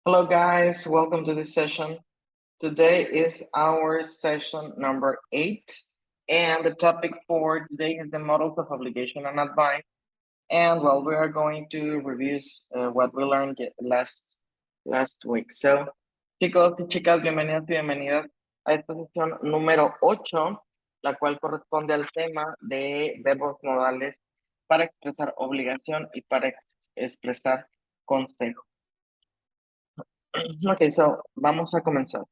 Hello guys, welcome to this session. Today is our session number 8 and the topic for today is the models of obligation and advice. And well, we are going to review what we learned last week. So, chicos y chicas, bienvenidos y bienvenidas a esta sesión número 8, la cual corresponde al tema de verbos modales para expresar obligación y para expresar consejo. Okay, so vamos a comenzar.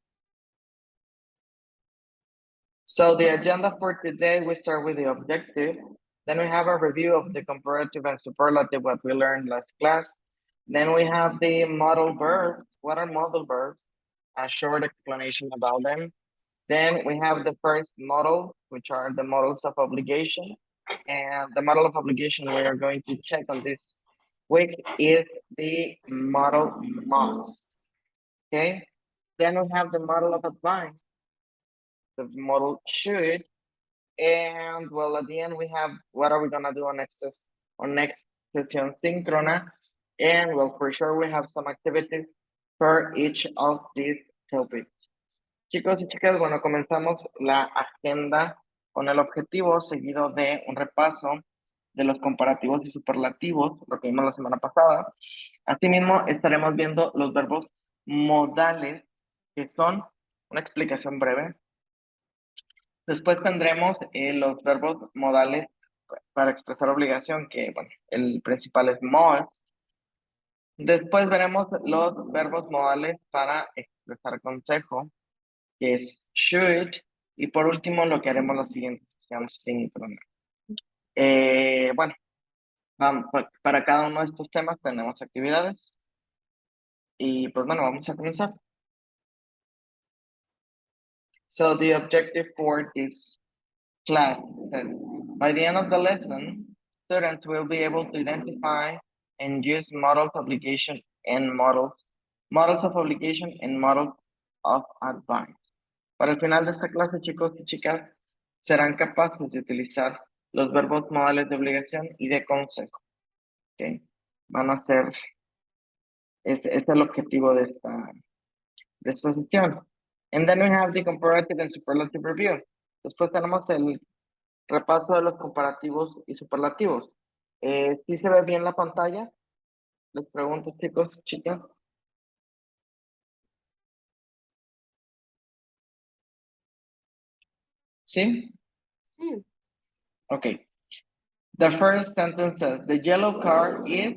So the agenda for today, we start with the objective. Then we have a review of the comparative and superlative, what we learned last class. Then we have the modal verbs. What are modal verbs? A short explanation about them. Then we have the first model, which are the models of obligation. And the model of obligation we are going to check on this week is the model must. Okay. Then we have the model of advice, the model should, and well, at the end we have what are we gonna do on next Sesión Sincrona, and well, for sure we have some activities for each of these topics. Chicos y chicas, bueno, comenzamos la agenda con el objetivo seguido de un repaso de los comparativos y superlativos, lo que vimos la semana pasada. Asimismo, estaremos viendo los verbos modales, que son una explicación breve. Después tendremos los verbos modales para expresar obligación, que bueno, el principal es must. Después veremos los verbos modales para expresar consejo, que es should. Y por último, lo que haremos la siguiente sesión síncrona. Bueno, para cada uno de estos temas tenemos actividades. Y pues bueno, vamos a comenzar. So the objective for this class is that by the end of the lesson, students will be able to identify and use models of obligation and models of obligation and models of advice. Para el final de esta clase, chicos y chicas, serán capaces de utilizar los verbos modales de obligación y de consejo. ¿Okay? Van a ser, este es el objetivo de esta sesión. And then we have the comparative and superlative review. Después tenemos el repaso de los comparativos y superlativos. ¿Sí se ve bien la pantalla? Les pregunto, chicos, chicas. ¿Sí? Sí. Okay. The first sentence says, the yellow car is,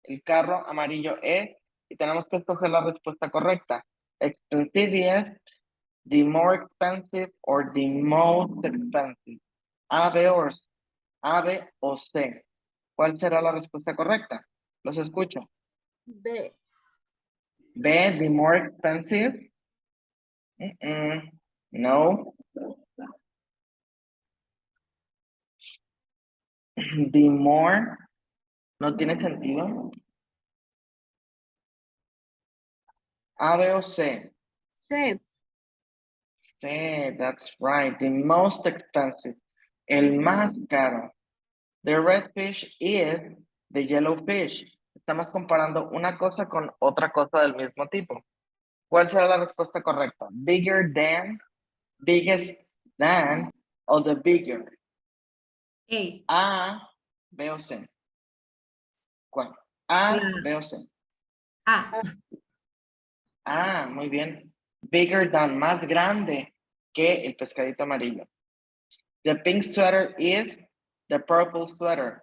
el carro amarillo es, y tenemos que escoger la respuesta correcta. Expensive, the more expensive, or the most expensive. A, B o C. ¿Cuál será la respuesta correcta? Los escucho. B. B, the more expensive. No. The more. No tiene sentido. A, B o C. C. C, that's right. The most expensive. El más caro. The red fish is the yellow fish. Estamos comparando una cosa con otra cosa del mismo tipo. ¿Cuál será la respuesta correcta? Bigger than, biggest than, o the bigger. A, B o C. ¿Cuál? A, B o C. A. Ah, muy bien. Bigger than, más grande que el pescadito amarillo. The pink sweater is the purple sweater.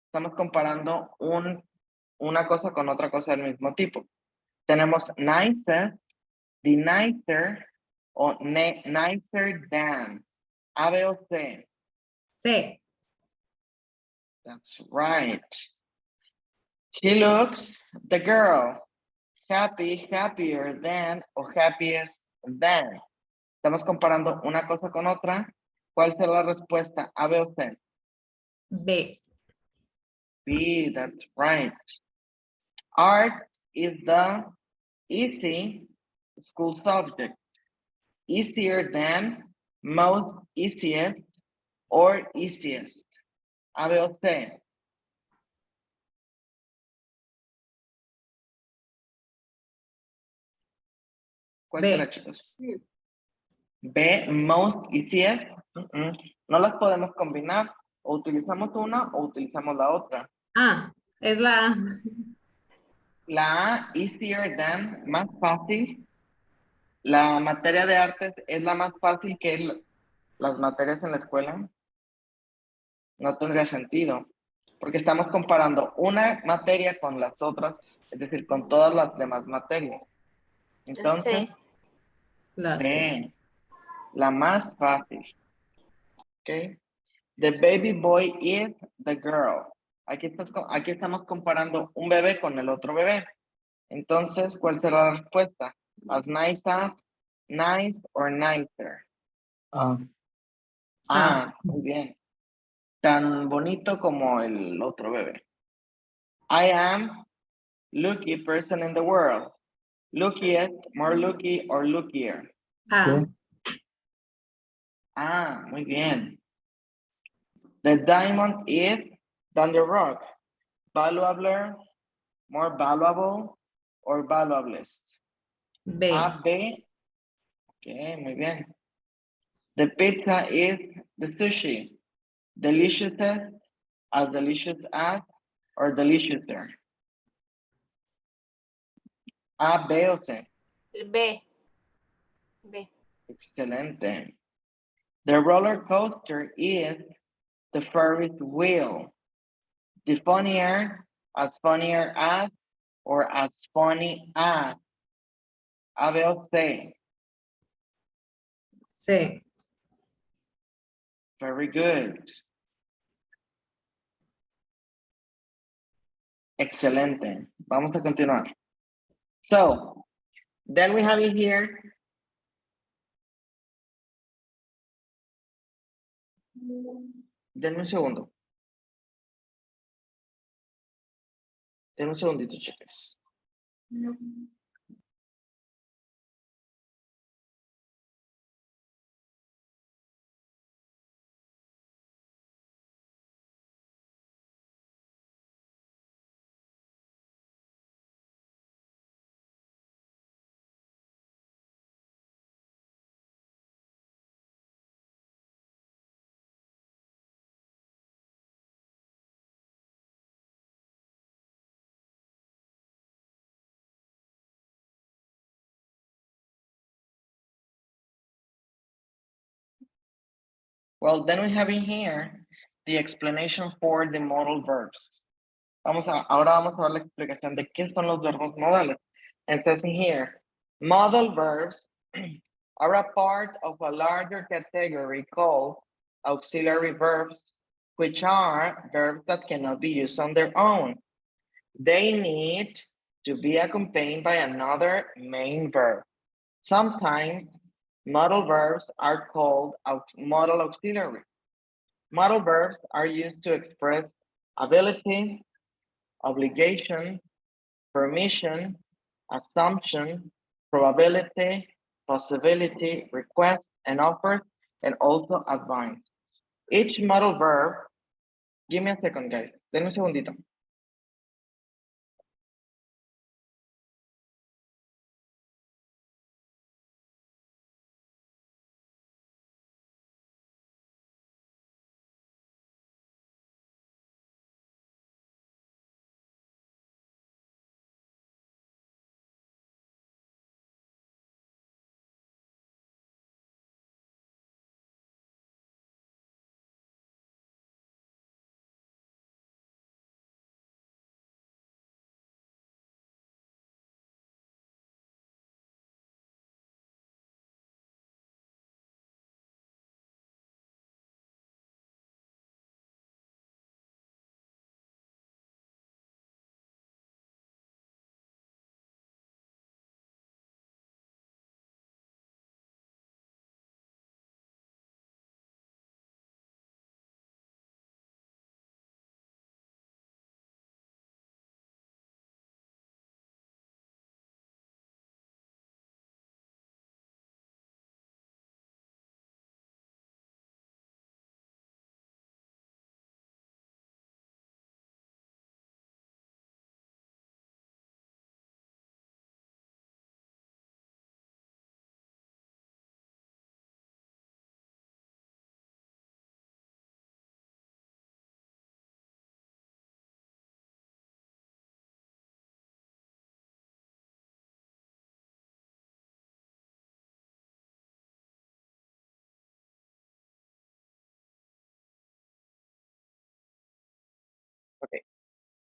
Estamos comparando una cosa con otra cosa del mismo tipo. Tenemos nicer, the nicer, o nicer than. A, B o C. C. That's right. He looks, the girl, happy, happier than, o happiest than. Estamos comparando una cosa con otra. ¿Cuál será la respuesta? A, B o C. B. B, that's right. Art is the easy school subject. Easier than, most easiest, or easiest. A, B o C. ¿Cuál B. será, chicos? B, most easiest. No las podemos combinar. O utilizamos una o utilizamos la otra. Ah, es la A. La A, easier than, más fácil. La materia de artes es la más fácil que las materias en la escuela. No tendría sentido, porque estamos comparando una materia con las otras, es decir, con todas las demás materias. Entonces, La C. B, la más fácil. ¿Ok? The baby boy is the girl. Aquí estamos comparando un bebé con el otro bebé. Entonces, ¿cuál será la respuesta? As nice as, nice or nicer. Muy bien. Tan bonito como el otro bebé. I am lucky person in the world. Luckiest, more lucky or luckier. A. Muy bien. The diamond is than the rock. Valuable, more valuable or valuablest. B. A, B. Okay, muy bien. The pizza is the sushi. Delicious as delicious as or deliciouser. A, B o C. B. Excelente. The roller coaster is the Ferris wheel. The funnier as, or as funny as. A, B o C. C. Very good. Excelente. Vamos a continuar. So, then we have it here. Denme un segundo. Denme un segundito, chicas. Well, then we have in here the explanation for the modal verbs. Ahora vamos a ver la explicación de qué son los verbos modales. It says in here, modal verbs are a part of a larger category called auxiliary verbs, which are verbs that cannot be used on their own. They need to be accompanied by another main verb. Sometimes modal verbs are called modal auxiliary. Modal verbs are used to express ability, obligation, permission, assumption, probability, possibility, request, and offer, and also advice. Each modal verb, give me a second, guys. Denme un segundito.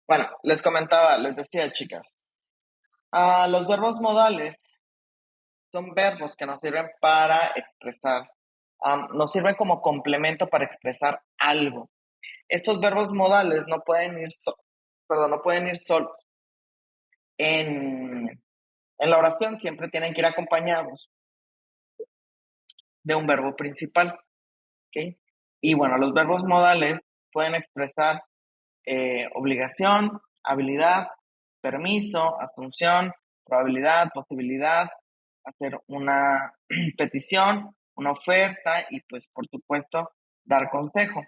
Bueno, les decía, chicas, los verbos modales son verbos que nos sirven para expresar, nos sirven como complemento para expresar algo. Estos verbos modales no pueden ir, no pueden ir solos. En la oración siempre tienen que ir acompañados de un verbo principal, ¿ok? Y bueno, los verbos modales pueden expresar obligación, habilidad, permiso, asunción, probabilidad, posibilidad, hacer una petición, una oferta y pues por supuesto dar consejo.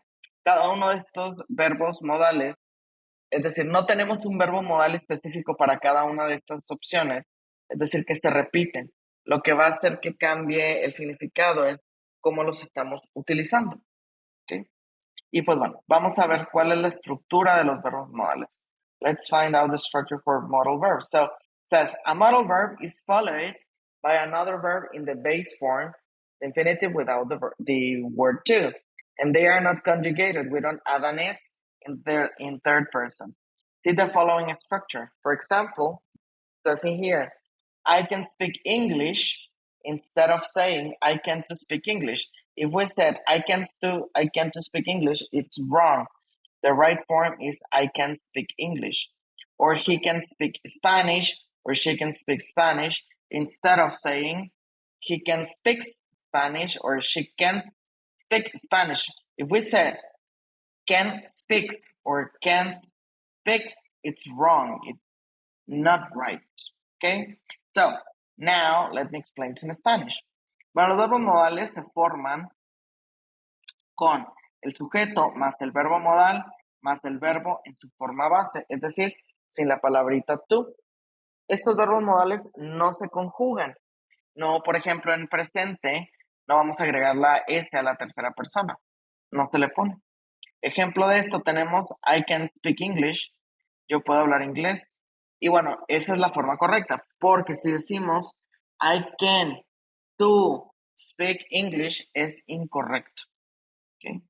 Cada uno de estos verbos modales, es decir, no tenemos un verbo modal específico para cada una de estas opciones, es decir, que se repiten. Lo que va a hacer que cambie el significado es cómo los estamos utilizando. ¿Ok? Y pues bueno, vamos a ver cuál es la estructura de los verbos modales. Let's find out the structure for modal verbs. So it says a modal verb is followed by another verb in the base form, the infinitive without the word to. And they are not conjugated. We don't add an S in third person. See the following structure. For example, it says in here, I can speak English instead of saying I can't speak English. If we said I can't speak English, it's wrong. The right form is I can speak English. Or he can speak Spanish or she can speak Spanish instead of saying he can speak Spanish or she can speak Spanish. If we said can speak or can speak, it's wrong. It's not right. Okay? So, now let me explain it in Spanish. Bueno, los verbos modales se forman con el sujeto más el verbo modal más el verbo en su forma base, es decir, sin la palabrita tú. Estos verbos modales no se conjugan. No, por ejemplo, en presente no vamos a agregar la S a la tercera persona. No se le pone. Ejemplo de esto tenemos I can speak English. Yo puedo hablar inglés. Y bueno, esa es la forma correcta, porque si decimos I can to speak English es incorrecto. ¿Okay?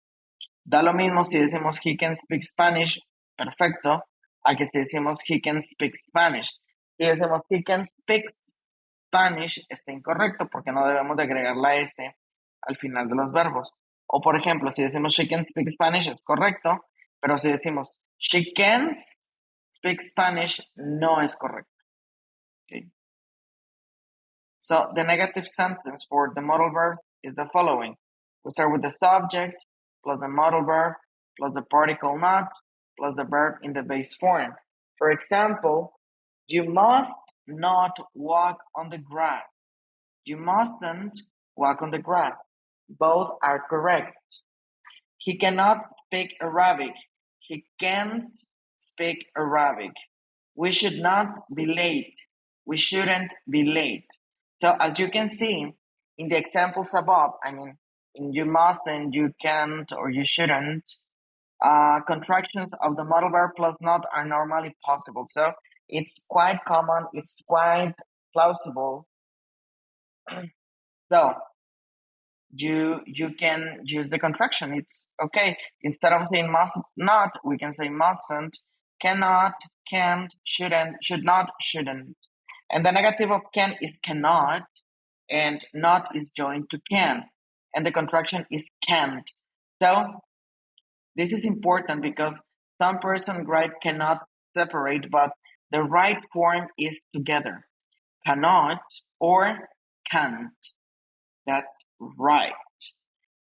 Da lo mismo si decimos he can speak Spanish, perfecto, a que si decimos he can speak Spanish. Si decimos he can speak Spanish, está incorrecto porque no debemos de agregar la S al final de los verbos. O por ejemplo, si decimos she can speak Spanish, es correcto, pero si decimos she can speak Spanish, no es correcto. Okay. So the negative sentence for the modal verb is the following. We start with the subject plus the modal verb plus the particle not plus the verb in the base form. For example, you must not walk on the grass. You mustn't walk on the grass. Both are correct. He cannot speak Arabic. He can't speak Arabic. We should not be late. We shouldn't be late. So as you can see in the examples above, I mean, in you mustn't, you can't, or you shouldn't, contractions of the modal verb plus not are normally possible. So it's quite common, it's quite plausible. So you can use the contraction. It's okay. Instead of saying must not, we can say mustn't, cannot, can't, shouldn't, should not, shouldn't. And the negative of can is cannot, and not is joined to can. And the contraction is can't. So this is important because some person write cannot separate, but the right form is together. Cannot or can't. That's right.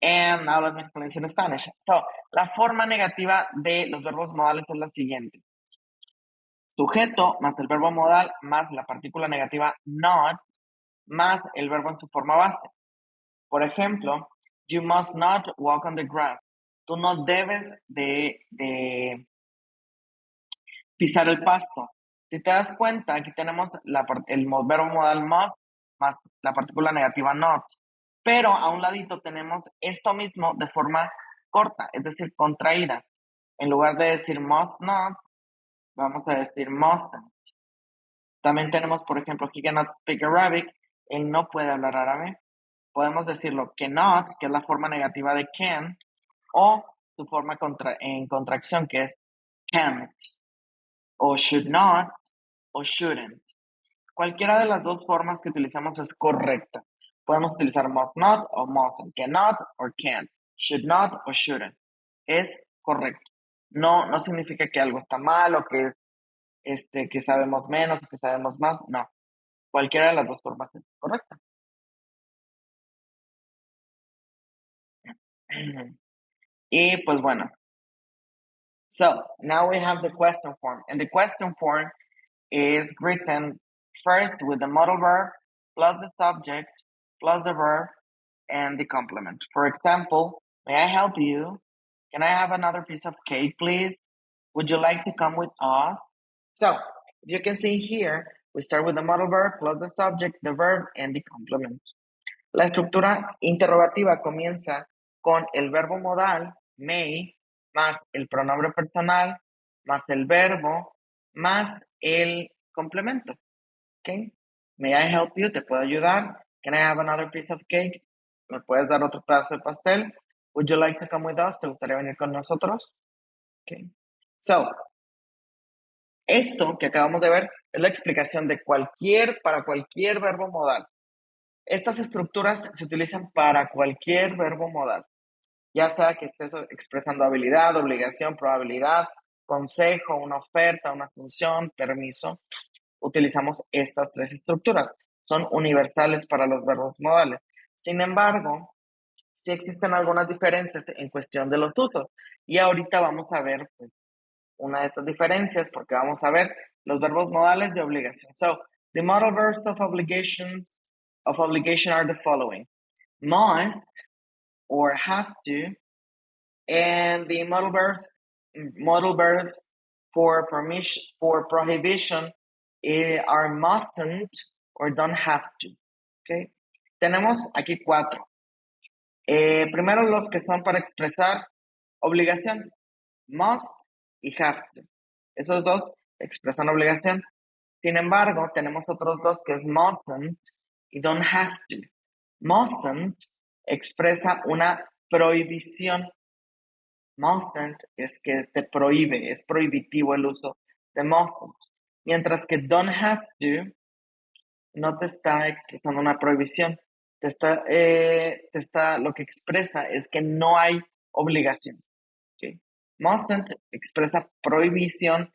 And now let me explain in Spanish. So, la forma negativa de los verbos modales es la siguiente. Sujeto más el verbo modal más la partícula negativa not más el verbo en su forma base. Por ejemplo, you must not walk on the grass. Tú no debes de pisar el pasto. Si te das cuenta, aquí tenemos el verbo modal must más la partícula negativa not. Pero a un ladito tenemos esto mismo de forma corta, es decir, contraída. En lugar de decir must not, vamos a decir mustn't. También tenemos, por ejemplo, he cannot speak Arabic. Él no puede hablar árabe. Podemos decirlo cannot, que es la forma negativa de can, o su forma en contracción, que es can't. o should not, o shouldn't. Cualquiera de las dos formas que utilizamos es correcta. Podemos utilizar must not o mustn't, cannot or can't, should not o shouldn't. Es correcto. No significa que algo está mal o que que sabemos menos o que sabemos más. No. Cualquiera de las dos formas es correcta. Y pues bueno. So now we have the question form. And the question form is written first with the modal verb plus the subject plus the verb and the complement. For example, may I help you? Can I have another piece of cake, please? Would you like to come with us? So, you can see here, we start with the modal verb plus the subject, the verb, and the complement. La estructura interrogativa comienza con el verbo modal, may, más el pronombre personal, más el verbo, más el complemento. Okay? May I help you? ¿Te puedo ayudar? Can I have another piece of cake? ¿Me puedes dar otro pedazo de pastel? Would you like to come with us? ¿Te gustaría venir con nosotros? Okay. So, esto que acabamos de ver es la explicación de para cualquier verbo modal. Estas estructuras se utilizan para cualquier verbo modal, ya sea que estés expresando habilidad, obligación, probabilidad, consejo, una oferta, una función, permiso. Utilizamos estas tres estructuras. Son universales para los verbos modales. Sin embargo, sí existen algunas diferencias en cuestión de los usos. Y ahorita vamos a ver pues, una de estas diferencias porque vamos a ver los verbos modales de obligación. So, the modal verbs of obligation are the following. Must or have to, and the modal verbs for permission, for prohibition are mustn't or don't have to. Okay. Tenemos aquí 4. Primero los que son para expresar obligación, must y have to. Esos dos expresan obligación. Sin embargo, tenemos otros dos que es mustn't y don't have to. Mustn't expresa una prohibición. Mustn't es que te prohíbe, es prohibitivo el uso de mustn't. Mientras que don't have to no te está expresando una prohibición. Lo que expresa es que no hay obligación. ¿Okay? Mustn't expresa prohibición,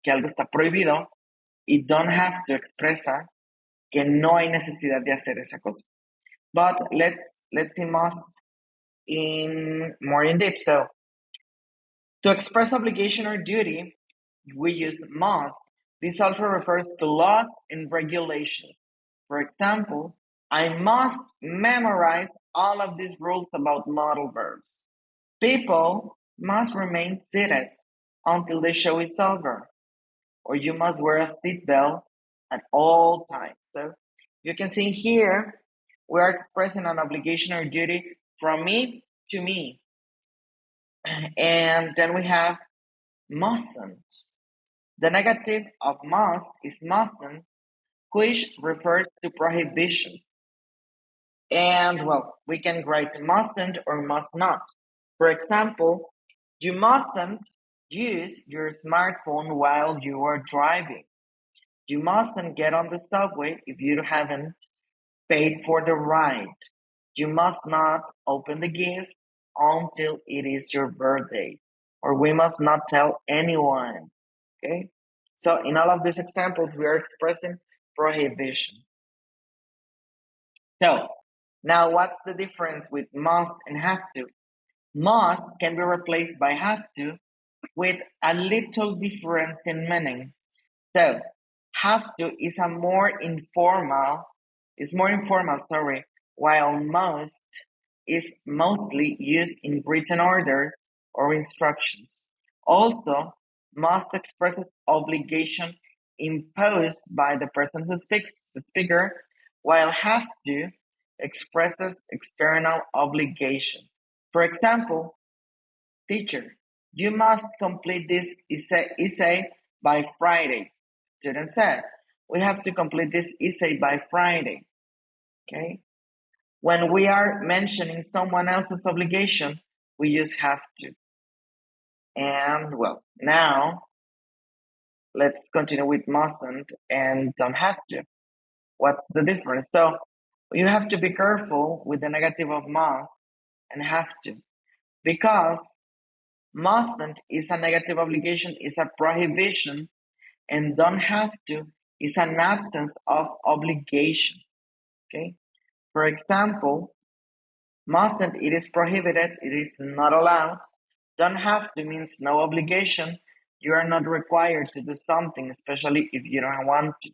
que algo está prohibido, y don't have to expresa que no hay necesidad de hacer esa cosa. But let's see must more in depth. So, to express obligation or duty, we use must. This also refers to laws and regulations. For example, I must memorize all of these rules about modal verbs. People must remain seated until the show is over, or you must wear a seatbelt at all times. So you can see here, we are expressing an obligation or duty from me to me. And then we have mustn't. The negative of must is mustn't, which refers to prohibition. And well, we can write mustn't or must not. For example, you mustn't use your smartphone while you are driving. You mustn't get on the subway if you haven't paid for the ride. You must not open the gift until it is your birthday. Or we must not tell anyone. Okay? So in all of these examples, we are expressing prohibition. So now what's the difference with must and have to? Must can be replaced by have to with a little difference in meaning. So have to is more informal, while must is mostly used in written orders or instructions. Also, must expresses obligation imposed by the person who speaks, the speaker, while have to expresses external obligation. For example, teacher, you must complete this essay by Friday. Student said, we have to complete this essay by Friday. Okay? When we are mentioning someone else's obligation, we use have to. And well, now let's continue with mustn't and don't have to. What's the difference? So you have to be careful with the negative of must and have to, because mustn't is a negative obligation, is a prohibition, and don't have to is an absence of obligation. Okay. For example, mustn't, it is prohibited, it is not allowed. Don't have to means no obligation. You are not required to do something, especially if you don't want to.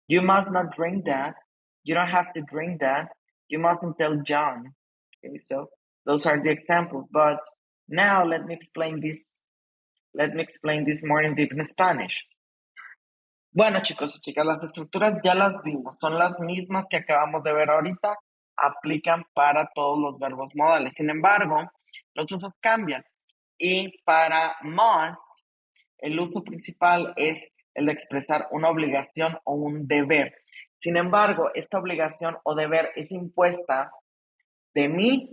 You must not drink that. You don't have to drink that. You mustn't tell John. Okay, so those are the examples. But now let me explain this. Let me explain this more in deep in Spanish. Bueno, chicos y chicas, las estructuras ya las vimos, son las mismas que acabamos de ver ahorita, aplican para todos los verbos modales. Sin embargo, los usos cambian. Y para must, el uso principal es el de expresar una obligación o un deber. Sin embargo, esta obligación o deber es impuesta de mí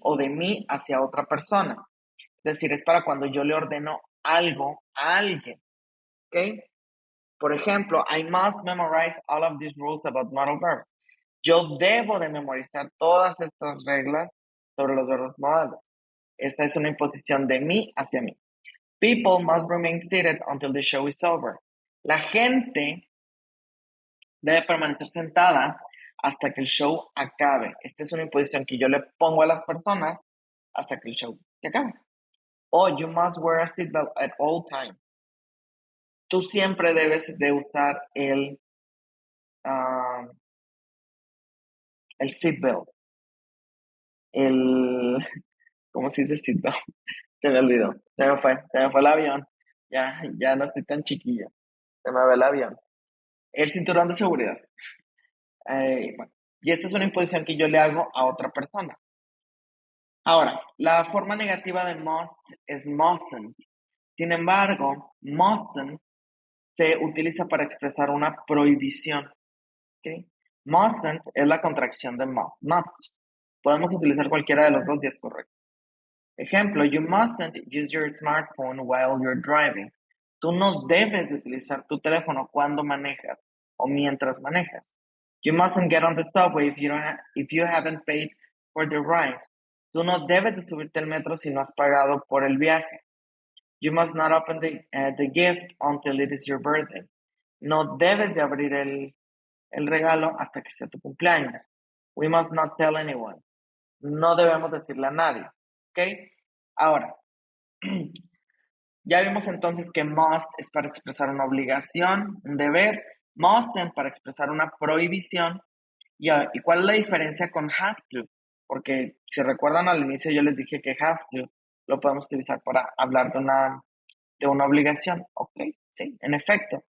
o de mí hacia otra persona. Es decir, es para cuando yo le ordeno algo a alguien. ¿Ok? Por ejemplo, I must memorize all of these rules about modal verbs. Yo debo de memorizar todas estas reglas sobre los verbos modales. Esta es una imposición de mí hacia mí. People must remain seated until the show is over. La gente debe permanecer sentada hasta que el show acabe. Esta es una imposición que yo le pongo a las personas hasta que el show se acabe. O you must wear a seatbelt at all times. Tú siempre debes de usar el seatbelt. ¿Cómo se dice seatbelt? Se me olvidó, se me fue el avión. Ya no estoy tan chiquilla. Se me va el avión. El cinturón de seguridad. Bueno, y esta es una imposición que yo le hago a otra persona. Ahora, la forma negativa de must es mustn't. Sin embargo, mustn't se utiliza para expresar una prohibición. ¿Okay? Mustn't es la contracción de must, not. Podemos utilizar cualquiera de los dos y es correcto. Ejemplo, you mustn't use your smartphone while you're driving. Tú no debes de utilizar tu teléfono cuando manejas o mientras manejas. You mustn't get on the subway if you haven't paid for the ride. Tú no debes de subirte al metro si no has pagado por el viaje. You must not open the gift until it is your birthday. No debes de abrir el regalo hasta que sea tu cumpleaños. We must not tell anyone. No debemos decirle a nadie. ¿Ok? Ahora, ya vimos entonces que must es para expresar una obligación, un deber. Mustn't para expresar una prohibición. ¿Y cuál es la diferencia con have to? Porque si recuerdan al inicio yo les dije que have to lo podemos utilizar para hablar de una obligación. Ok, sí, en efecto.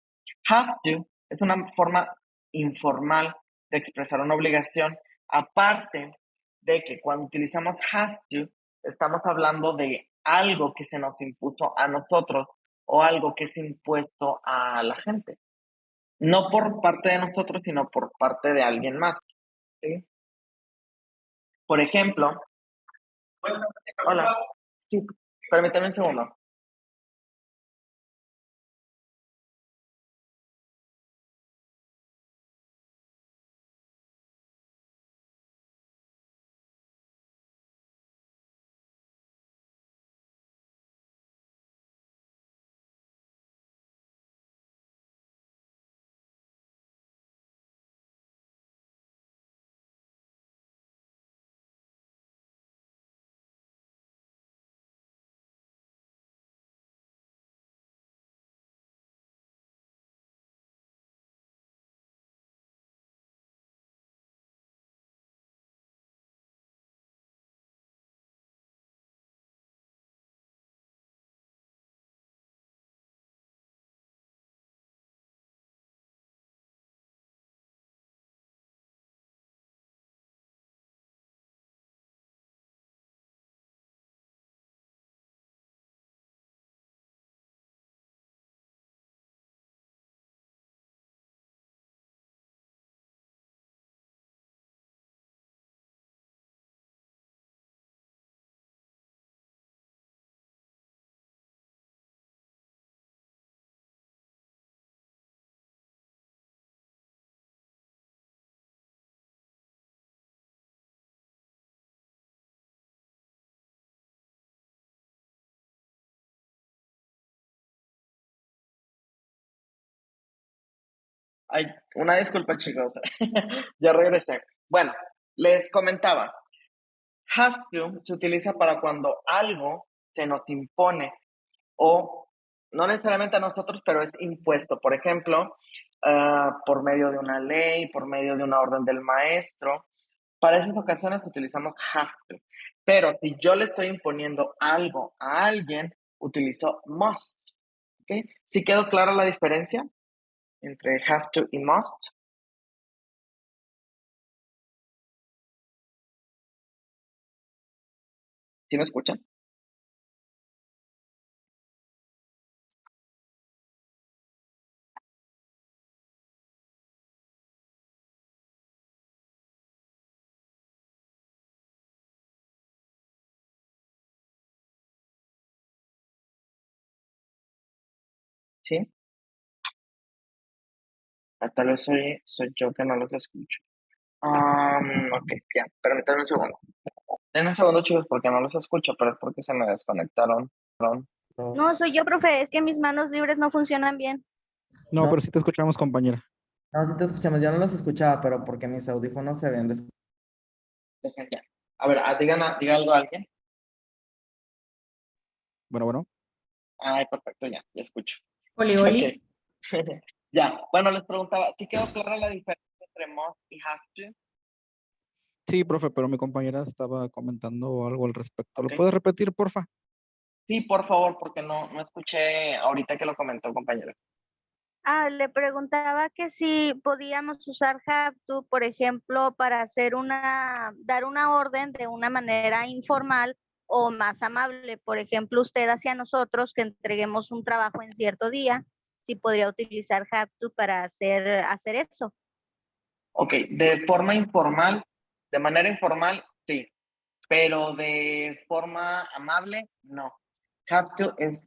Have to es una forma informal de expresar una obligación, aparte de que cuando utilizamos have to, estamos hablando de algo que se nos impuso a nosotros o algo que es impuesto a la gente. No por parte de nosotros, sino por parte de alguien más. ¿Sí? Por ejemplo, hola, sí, permítame un segundo. Ay, una disculpa, chicos. Ya regresé. Bueno, les comentaba. Have to se utiliza para cuando algo se nos impone o no necesariamente a nosotros, pero es impuesto. Por ejemplo, por medio de una ley, por medio de una orden del maestro. Para esas ocasiones utilizamos have to. Pero si yo le estoy imponiendo algo a alguien, utilizo must. ¿Okay? ¿Sí quedó clara la diferencia entre have to y must? ¿Sí me escuchan? ¿Sí? Tal vez soy yo que no los escucho. Ok, ya, permítanme un segundo. Denme un segundo, chicos, porque no los escucho, pero es porque se me desconectaron. No, soy yo, profe, es que mis manos libres no funcionan bien. No, pero sí te escuchamos, compañera. No, sí te escuchamos. Yo no los escuchaba, pero porque mis audífonos se ven Dejen ya. A ver, diga algo a alguien. Bueno. Ay, perfecto, ya escucho. Oli, Ok. oli. Ya, bueno, les preguntaba, ¿sí quedó clara la diferencia entre must y have to? Sí, profe, pero mi compañera estaba comentando algo al respecto. Ok. ¿Lo puedes repetir, porfa? Sí, por favor, porque no escuché ahorita que lo comentó, compañero. Le preguntaba que si podíamos usar have to, por ejemplo, para dar una orden de una manera informal o más amable. Por ejemplo, usted hacia nosotros que entreguemos un trabajo en cierto día, si podría utilizar have to para hacer eso. Ok, de forma informal, de manera informal, sí, pero de forma amable, no. Have to es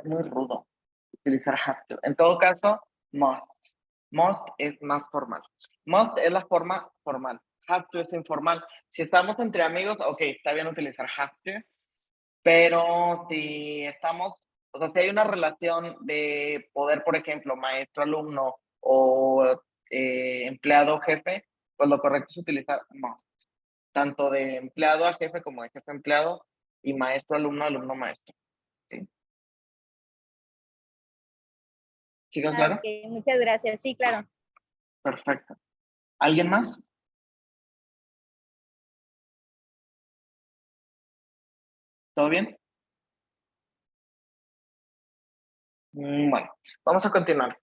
muy rudo utilizar have to. En todo caso, must. Must es más formal. Must es la forma formal. Have to es informal. Si estamos entre amigos, ok, está bien utilizar have to, pero si estamos, o sea, si hay una relación de poder, por ejemplo, maestro-alumno o empleado-jefe, pues lo correcto es utilizar must. Tanto de empleado a jefe como de jefe a empleado y maestro-alumno, alumno-maestro. ¿Sí? ¿Sí quedó claro? Ok, muchas gracias. Sí, claro. Perfecto. ¿Alguien más? ¿Todo bien? Bueno, vamos a continuar.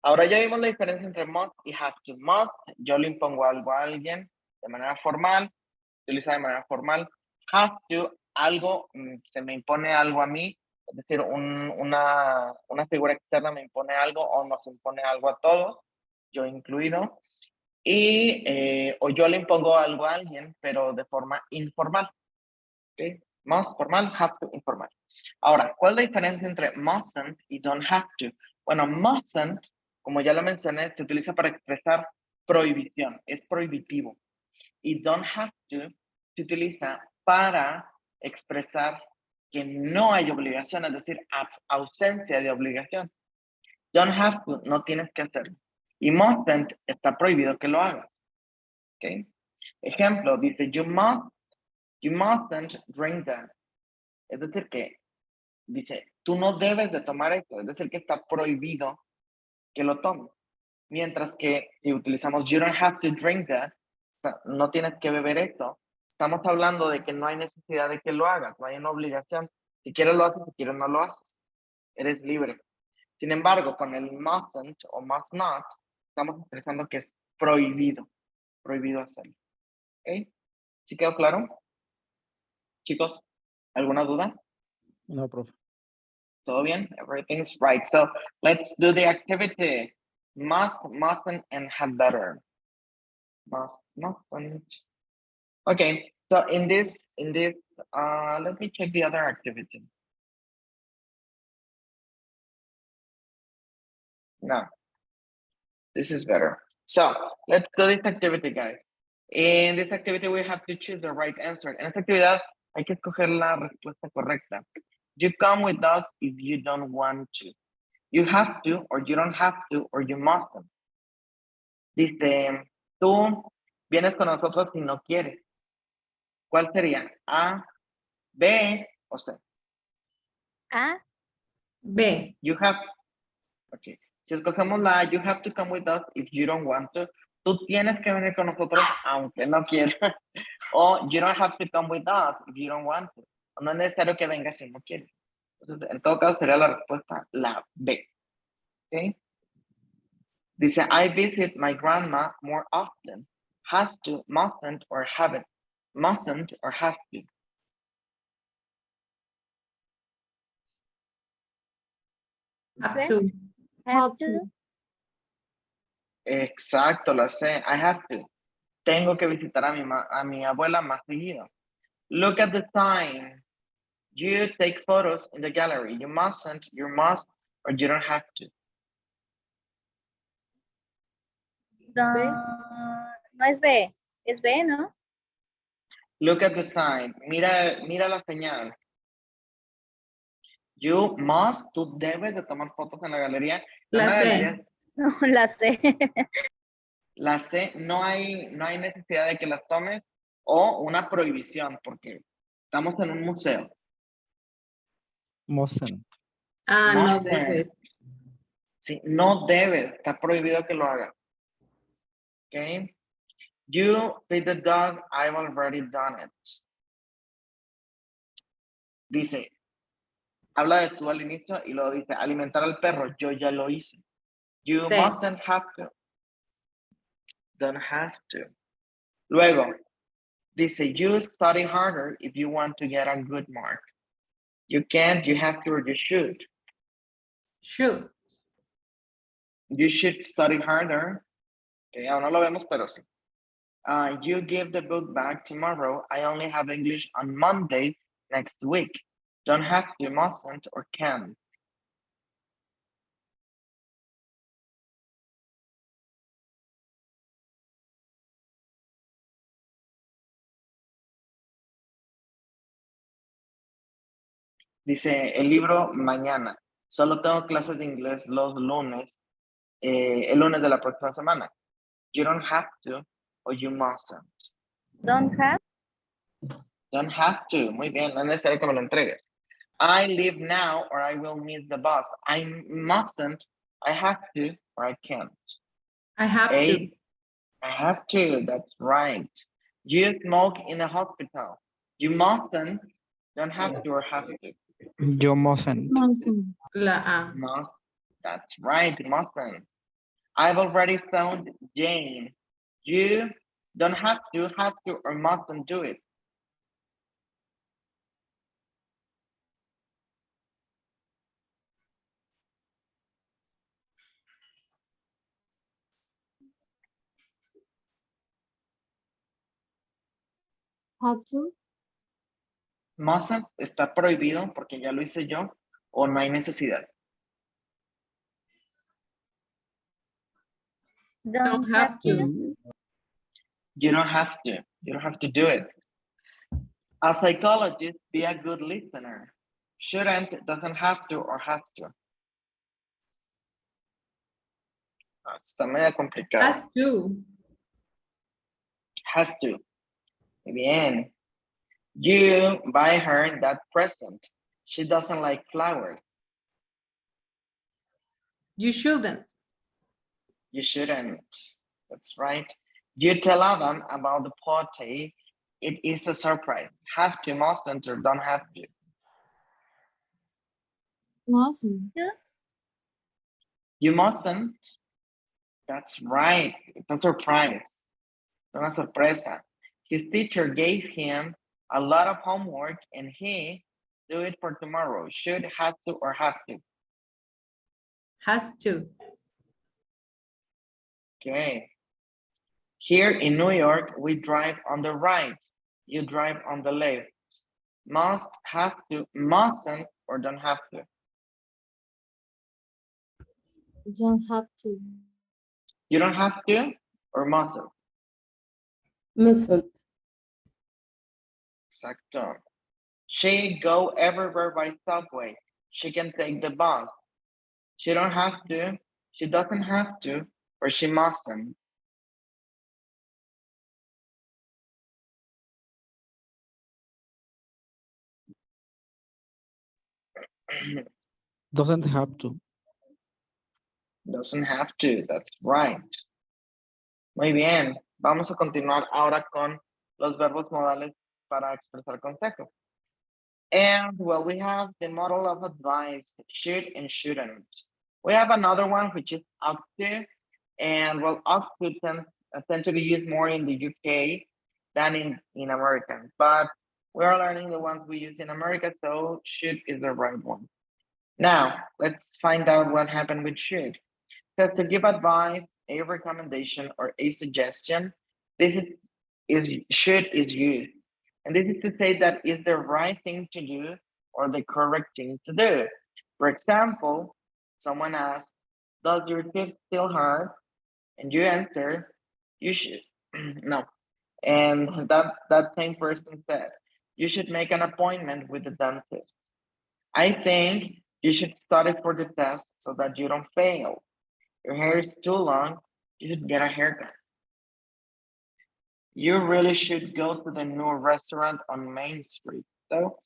Ahora ya vimos la diferencia entre must y have to. Must, yo le impongo algo a alguien de manera formal, utiliza de manera formal. Have to, algo, se me impone algo a mí, es decir, una figura externa me impone algo o nos impone algo a todos, yo incluido. Y, o yo le impongo algo a alguien, pero de forma informal. ¿Okay? Must, formal, have to, informal. Ahora, ¿cuál es la diferencia entre mustn't y don't have to? Bueno, mustn't, como ya lo mencioné, se utiliza para expresar prohibición, es prohibitivo. Y don't have to se utiliza para expresar que no hay obligación, es decir, ausencia de obligación. Don't have to, no tienes que hacerlo. Y mustn't, está prohibido que lo hagas. ¿Okay? Ejemplo, dice, you mustn't drink that. Es decir, que dice, tú no debes de tomar esto, es decir, que está prohibido que lo tomes. Mientras que si utilizamos you don't have to drink that, o sea, no tienes que beber esto, estamos hablando de que no hay necesidad de que lo hagas, no hay una obligación. Si quieres lo haces, si quieres no lo haces. Eres libre. Sin embargo, con el mustn't o must not, estamos expresando que es prohibido hacerlo. ¿Ok? ¿Sí quedó claro? Chicos, ¿alguna duda? No, profe. ¿Todo bien? Everything's right. So let's do the activity. Must, mustn't, and had better. Must, mustn't. Okay. So in this, let me check the other activity. No, this is better. So let's do this activity, guys. In this activity, we have to choose the right answer. En esta actividad hay que escoger la respuesta correcta. You come with us if you don't want to. You have to, or you don't have to, or you mustn't. Dice, tú vienes con nosotros si no quieres. ¿Cuál sería? A, B o C. A. B. You have, okay. Si escogemos la A, you have to come with us if you don't want to. Tú tienes que venir con nosotros aunque no quieras. O you don't have to come with us if you don't want to. No es necesario que vengas si no quieres. Entonces, en todo caso sería la respuesta la B. ¿Okay? Dice, I visit my grandma more often. Has to, mustn't, or haven't. Mustn't or have to. Have to. Have to. Exacto, la sé. I have to. Tengo que visitar a mi abuela más seguido. Look at the sign. You take photos in the gallery. You mustn't, you must, or you don't have to. No es B, es B, ¿no? Look at the sign. Mira la señal. You must, tú debes de tomar fotos en la galería. La Una C. galería, No, la C. la C, no hay necesidad de que las tomes o una prohibición porque estamos en un museo. Mustn't. Ah, no Mustn't. debe. Sí, no debes, está prohibido que lo hagas. Okay. You feed the dog, I've already done it. Dice, habla de tú al inicio y luego dice, alimentar al perro, yo ya lo hice. You Sí. mustn't have to. Don't have to. Luego, dice, you study harder if you want to get a good mark. You can't, you have to, or you should. Should. You should study harder. Okay, aún no lo vemos, pero sí. You give the book back tomorrow. I only have English on Monday next week. Don't have to, mustn't, or can. Dice el libro mañana. Solo tengo clases de inglés los lunes, el lunes de la próxima semana. You don't have to, or you mustn't. Don't have. Don't have to. Muy bien, no es necesario que me lo entregues. I leave now or I will miss the bus. I mustn't, I have to, or I can't. I have A, to. I have to, that's right. You smoke in the hospital. You mustn't, don't have to, or have to. Yo mustn't. La A. Must, that's right, mustn't. I've already found Jane. You don't have to, or mustn't do it. Have to. Mustn't está prohibido porque ya lo hice yo o no hay necesidad. Don't have to. You don't have to. You don't have to do it. A psychologist, be a good listener. Shouldn't, doesn't have to, or has to. Está medio complicado. Has to. Has to. Muy bien. You buy her that present. She doesn't like flowers. You shouldn't. You shouldn't. That's right. You tell Adam about the party. It is a surprise. Have to, mustn't, or don't have to. Mustn't. You mustn't. That's right. It's a surprise. Una sorpresa. His teacher gave him a lot of homework and he do it for tomorrow. Should, have to, or have to. Has to. Okay. Here in New York, we drive on the right. You drive on the left. Must, have to, mustn't, or don't have to. Don't have to. You don't have to or mustn't. Mustn't. Exacto. She go everywhere by subway. She can take the bus. She don't have to, she doesn't have to, or she mustn't. Doesn't have to. Doesn't have to, that's right. Muy bien, vamos a continuar ahora con los verbos modales para expresar consejos. And well, we have the model of advice, should and shouldn't. We have another one which is up to, and well, up to tend to be used more in the UK than in America, but we're learning the ones we use in America, so should is the right one. Now, let's find out what happened with should. So to give advice, a recommendation, or a suggestion, this is should is used. And this is to say that is the right thing to do or the correct thing to do. For example, someone asks, does your kid still hurt? And you answer, you should, no. And that same person said, you should make an appointment with the dentist. I think you should study for the test so that you don't fail. Your hair is too long, you should get a haircut. You really should go to the new restaurant on Main Street. So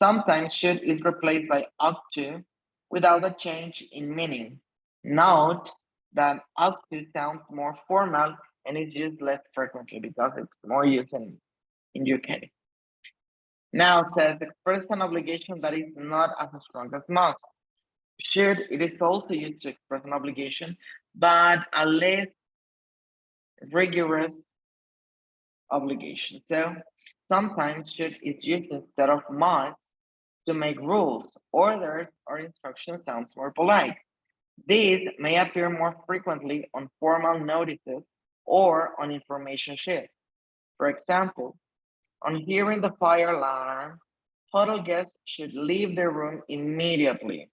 sometimes should is replaced by up to without a change in meaning. Note that up to sounds more formal and is used less frequently because it's more used in UK. Now says express an obligation that is not as strong as must. Should, it is also used to express an obligation, but a less rigorous obligation. So sometimes should is used instead of must to make rules, orders, or instructions sounds more polite. These may appear more frequently on formal notices or on information sheets. For example, on hearing the fire alarm, hotel guests should leave their room immediately.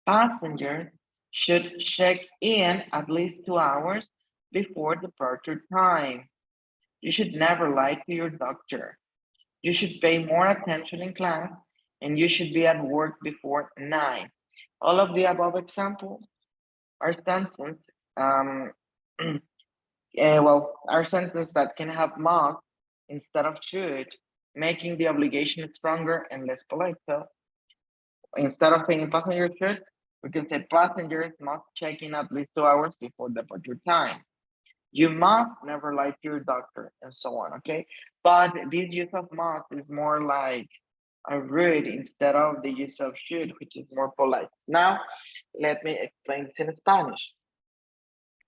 Passengers should check in at least 2 hours before departure time. You should never lie to your doctor. You should pay more attention in class, and you should be at work before 9. All of the above examples are sentences, are sentences that can have must instead of should, making the obligation stronger and less polite. So instead of saying passengers should, we can say passengers must check in at least 2 hours before departure time. You must never lie to your doctor, and so on, okay? But this use of must is more like a rude instead of the use of should, which is more polite. Now, let me explain this in Spanish.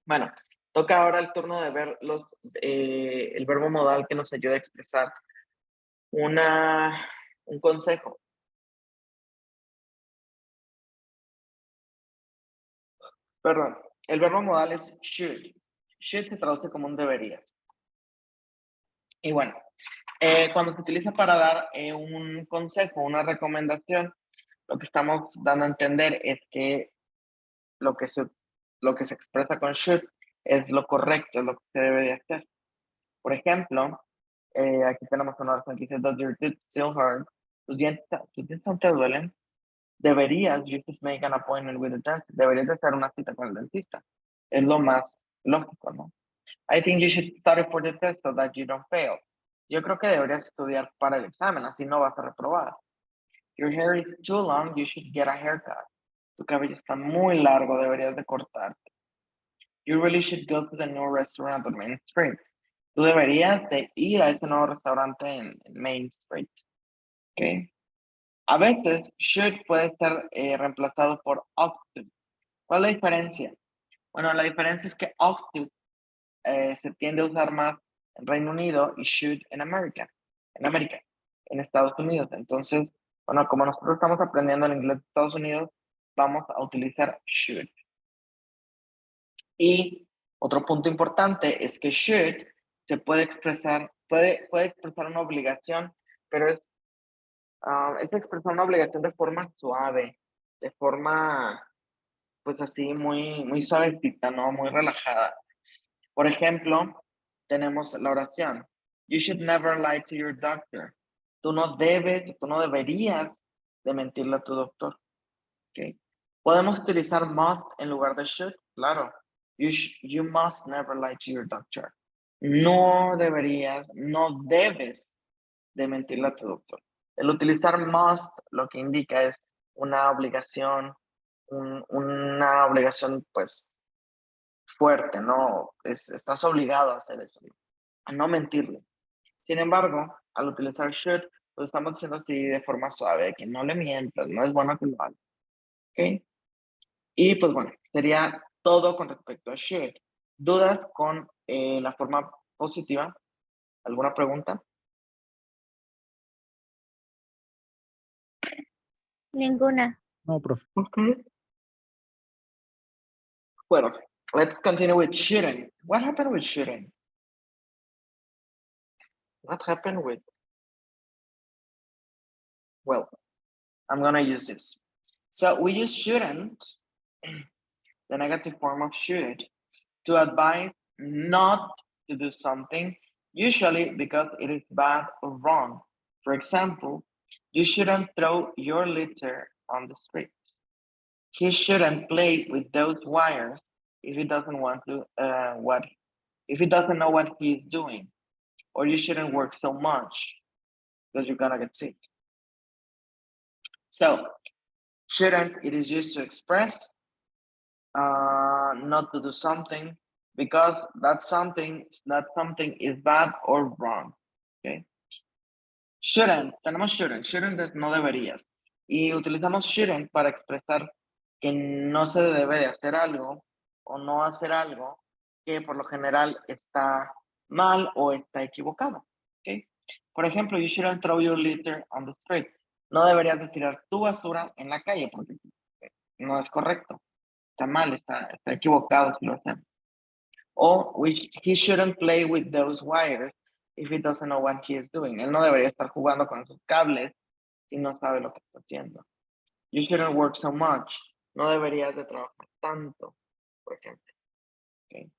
Bueno, toca ahora el turno de ver el verbo modal que nos ayuda a expresar un consejo. Perdón, el verbo modal es should. Should se traduce como un deberías. Y bueno, cuando se utiliza para dar un consejo, una recomendación, lo que estamos dando a entender es que lo que se expresa con should es lo correcto, es lo que se debe de hacer. Por ejemplo, aquí tenemos una oración que dice, does your teeth still hurt? ¿Tus dientes aún te duelen? Deberías, you should make an appointment with the dentist. Deberías de hacer una cita con el dentista. Es lo más lógico, ¿no? I think you should study for the test so that you don't fail. Yo creo que deberías estudiar para el examen, así no vas a reprobar. Your hair is too long, you should get a haircut. Tu cabello está muy largo, deberías de cortarte. You really should go to the new restaurant on Main Street. Tú deberías de ir a ese nuevo restaurante en Main Street. ¿Ok? A veces, should puede ser reemplazado por ought to. ¿Cuál es la diferencia? Bueno, la diferencia es que ought to se tiende a usar más en Reino Unido y should en América, en Estados Unidos. Entonces, bueno, como nosotros estamos aprendiendo el inglés de Estados Unidos, vamos a utilizar should. Y otro punto importante es que should se puede expresar, puede expresar una obligación, pero es expresar una obligación de forma suave, de forma, pues así, muy suavecita, ¿no? Muy relajada. Por ejemplo, tenemos la oración, you should never lie to your doctor. Tú no deberías de mentirle a tu doctor. ¿Okay? Podemos utilizar must en lugar de should, claro. You must never lie to your doctor. No debes de mentirle a tu doctor. El utilizar must lo que indica es una obligación, una obligación pues fuerte, ¿no? Estás obligado a hacer eso, a no mentirle. Sin embargo, al utilizar should, pues estamos diciendo así de forma suave, que no le mientas, no es bueno que lo hagas, ¿ok? Y pues bueno, sería todo con respecto a should. ¿Dudas con la forma positiva? ¿Alguna pregunta? Ninguna. No, profe. Okay. Well, let's continue with shouldn't. What happened with shouldn't? What happened with? Well, I'm gonna use this. So we use shouldn't, the negative form of should, to advise not to do something, usually because it is bad or wrong. For example, you shouldn't throw your litter on the street. He shouldn't play with those wires if he doesn't want to if he doesn't know what he's doing. Or you shouldn't work so much because you're gonna get sick. So shouldn't, it is used to express not to do something because that something is bad or wrong. Okay. Shouldn't, tenemos shouldn't es no deberías. Y utilizamos shouldn't para expresar que no se debe de hacer algo o no hacer algo que por lo general está mal o está equivocado. Okay. Por ejemplo, you shouldn't throw your litter on the street. No deberías de tirar tu basura en la calle porque no es correcto. Está mal, está equivocado si lo hacemos. O he shouldn't play with those wires if he doesn't know what he is doing. Él no debería estar jugando con esos cables si no sabe lo que está haciendo. You shouldn't work so much. No deberías de trabajar tanto, por ejemplo. Okay.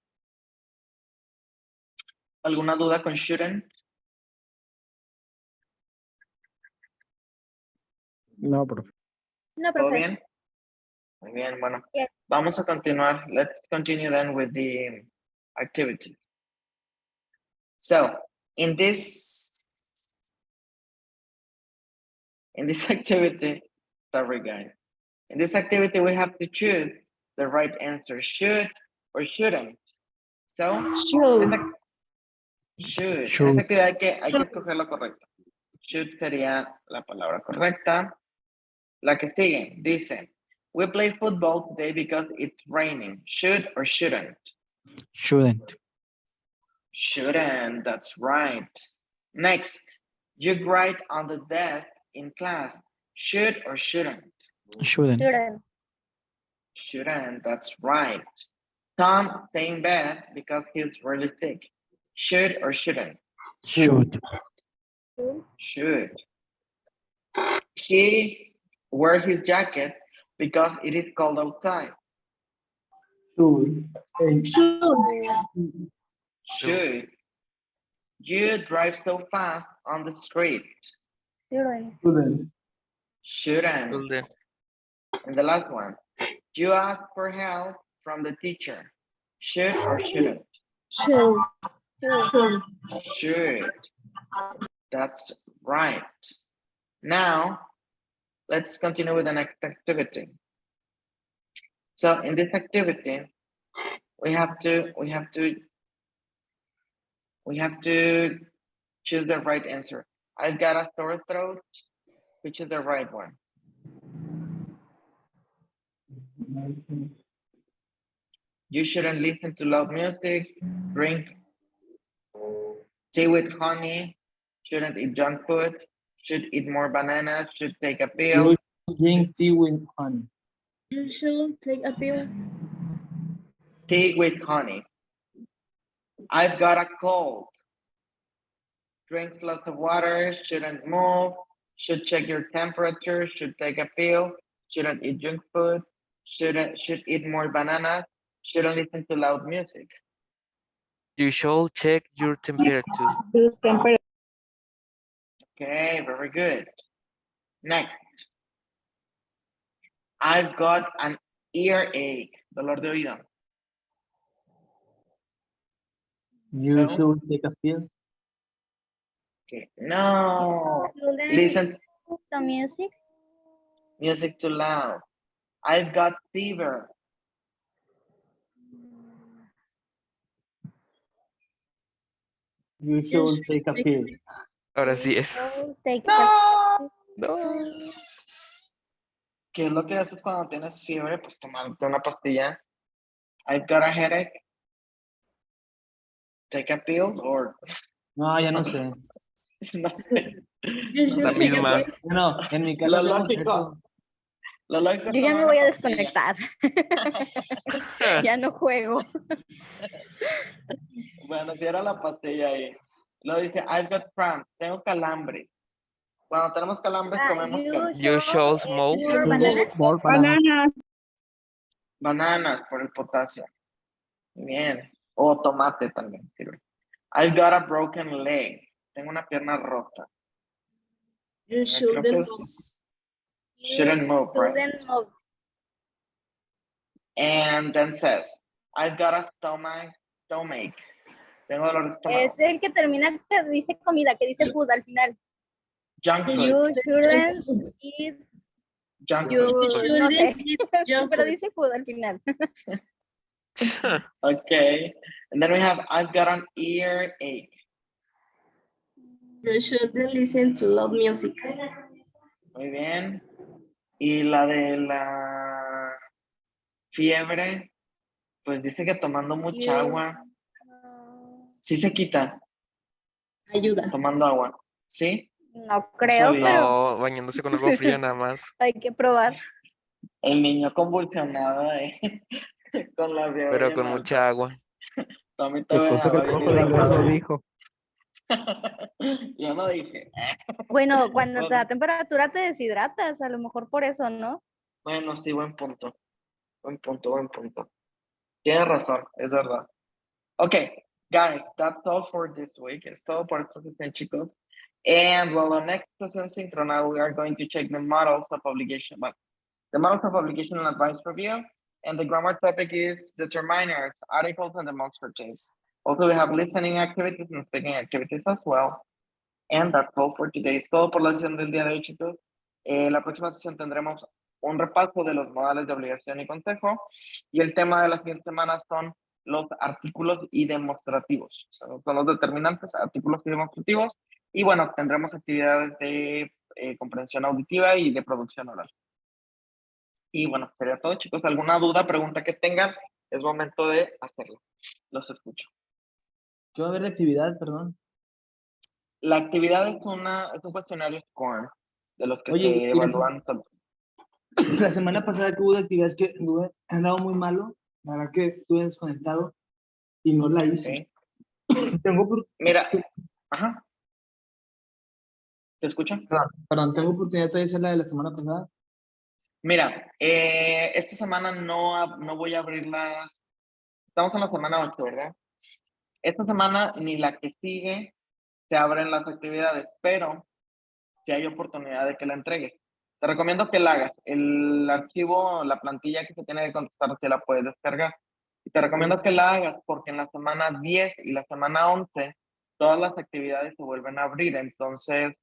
¿Alguna duda con shouldn't? No, profe. No, ¿Todo profe. bien? Muy bien, bueno. Yes. Vamos a continuar. Let's continue then with the activity. So, in this activity, sorry guys. In this activity, we have to choose the right answer, should or shouldn't. So, Should. should. Should. En esta actividad hay que escoger lo correcto. Should sería la palabra correcta. La que sigue dice, we play football today because it's raining. Should or shouldn't? Shouldn't. Shouldn't, that's right. Next, you write on the desk in class. Should or shouldn't? Shouldn't. Shouldn't. Shouldn't, that's right. Tom stay in bed because he's really sick. Should or shouldn't? Should. Should. He wear his jacket because it is cold outside. Should. You drive so fast on the street. Shouldn't. Shouldn't. And the last one. You ask for help from the teacher. Should or shouldn't? Should. Should. Should. That's right. Now, let's continue with the next activity. So in this activity, we have to choose the right answer. I've got a sore throat. Which is the right one? You shouldn't listen to loud music. Drink tea with honey. Shouldn't eat junk food. Should eat more bananas. Should take a pill. Drink tea with honey. You should take a pill. Tea with honey. I've got a cold. Drink lots of water. Shouldn't move. Should check your temperature. Should take a pill. Shouldn't eat junk food. Should eat more bananas. Shouldn't listen to loud music. You should check your temperature. Okay, very good. Next. I've got an earache. Dolor de oído. You So? should take a pill. Okay. No. Shouldn't Listen. the music. Music too loud. I've got fever. You should take a pill. Ahora sí es. So, take No. No. ¿Qué es lo que haces cuando tienes fiebre? Pues tomarte una pastilla. I've got a headache. Take a pill or No, ya no sé. no sé. You No should La sé. take a misma. pill. Bueno, en mi Lo casa hacemos lógico. eso. Lo lógico es Yo ya tomar me una voy a pastilla. desconectar. Ya no juego. Bueno, si era la pastilla ahí. Lo dice, I've got cramps. Tengo calambre. Cuando tenemos calambres comemos ¿qué? You should smoke. your bananas. More banana. Banana. Bananas por el potasio. Bien. O tomate también sirve. I've got a broken leg. Tengo una pierna rota. You Creo que shouldn't. es shouldn't move, right? Shouldn't move. And then says, I've got a stomach. Tengo dolor de estómago. Es el que termina, que dice comida, que dice food al final. Junk food. You shouldn't eat Junk you, food. no sé, Shouldn't eat junk pero food. dice food al final. Okay. And then we have, I've got an earache. You shouldn't listen to loud music. Muy bien. Y la de la fiebre, pues dice que tomando mucha You- agua. Sí se quita Ayuda. tomando agua. ¿Sí? No creo, sabía. pero No, bañándose con agua fría nada más. hay que probar. El niño convulsionado con la fiebre. Pero bien con alta. mucha agua. A mí Te también consta que el me daba profe bien tal vez lo helado. dijo. Yo no dije. Bueno, cuando te Bueno. da temperatura te deshidratas, a lo mejor por eso, ¿no? Bueno, sí, buen punto. Buen punto. Tienes razón, es verdad. Okay, guys, that's all for this week. Es todo por esta sesión, chicos. And well, the next Sesión Sincrona, we are going to check the models of obligation. Well, the models of obligation and advice review. And the grammar topic is determiners, articles, and demonstratives. Also, we have listening activities and speaking activities as well. And that's all for today. Es todo por la sesión del día de hoy, chicos. La próxima sesión tendremos un repaso de los modales de obligación y consejo. Y el tema de la siguiente semana son los artículos y demostrativos. O sea, son los determinantes, artículos y demostrativos. Y bueno, tendremos actividades de comprensión auditiva y de producción oral. Y bueno, sería todo, chicos. ¿Alguna duda, pregunta que tengan? Es momento de hacerlo. Los escucho. ¿Qué va a haber de actividad, perdón? La actividad es un cuestionario SCORM, de los que Oye, se y evalúan. la semana pasada que hubo de actividades que he andado muy malo, la verdad que estuve desconectado y no la hice. Ok. Mira, ajá. ¿Te escucho? Perdón, tengo oportunidad de hacer la de la semana pasada. Mira, esta semana no voy a abrirlas. Estamos en la semana 8, ¿verdad? Esta semana ni la que sigue se abren las actividades, pero si hay oportunidad de que la entregues. Te recomiendo que la hagas. El archivo, la plantilla que se tiene que contestar, se la puedes descargar. Y te recomiendo que la hagas porque en la semana 10 y la semana 11 todas las actividades se vuelven a abrir. Entonces,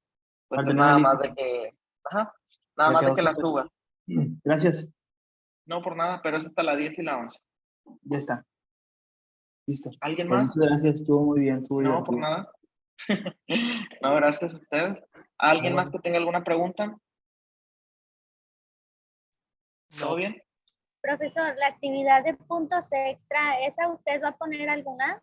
pues Para es tener la nada lista. más de que, ajá, nada Ya más de quedó que la súper. subas. Gracias, No por nada, pero es hasta la 10 y la 11. ya está. Listo. ¿Alguien Pues más? muchas gracias, estuvo muy bien, estuvo No, por divertido. nada. No, gracias a ustedes. ¿Alguien más que tenga alguna pregunta? ¿Todo No. bien? Profesor, la actividad de puntos extra, ¿esa usted va a poner alguna?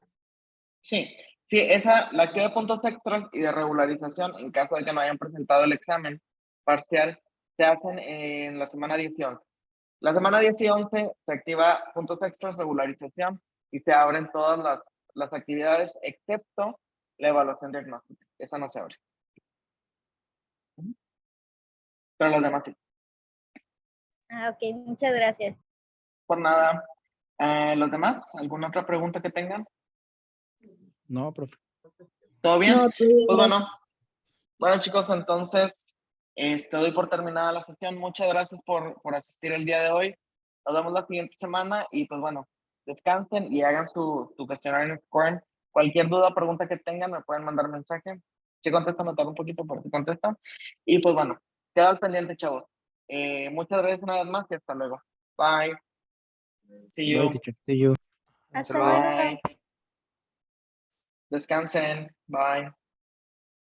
Sí, la actividad de puntos extras y de regularización, en caso de que no hayan presentado el examen parcial, se hacen en la semana 10 y 11. La semana 10 y 11 se activa puntos extras, regularización, y se abren todas las actividades, excepto la evaluación diagnóstica. Esa no se abre. Pero las demás sí. Ah, ok, muchas gracias. Por nada. ¿Los demás? ¿Alguna otra pregunta que tengan? No, profe. ¿Todo bien? No, todo bien, Pues gracias. bueno chicos, entonces doy por terminada la sesión. Muchas gracias por asistir el día de hoy. Nos vemos la siguiente semana y pues bueno, descansen y hagan su cuestionario en Square. Cualquier duda o pregunta que tengan me pueden mandar mensaje. Si contesta, me tarda un poquito, pero si contesta. Y pues bueno, queda al pendiente, chavos. Muchas gracias una vez más y hasta luego. Bye. See you. Bye, teacher. See you. Hasta luego. Bye. Descansen. Bye.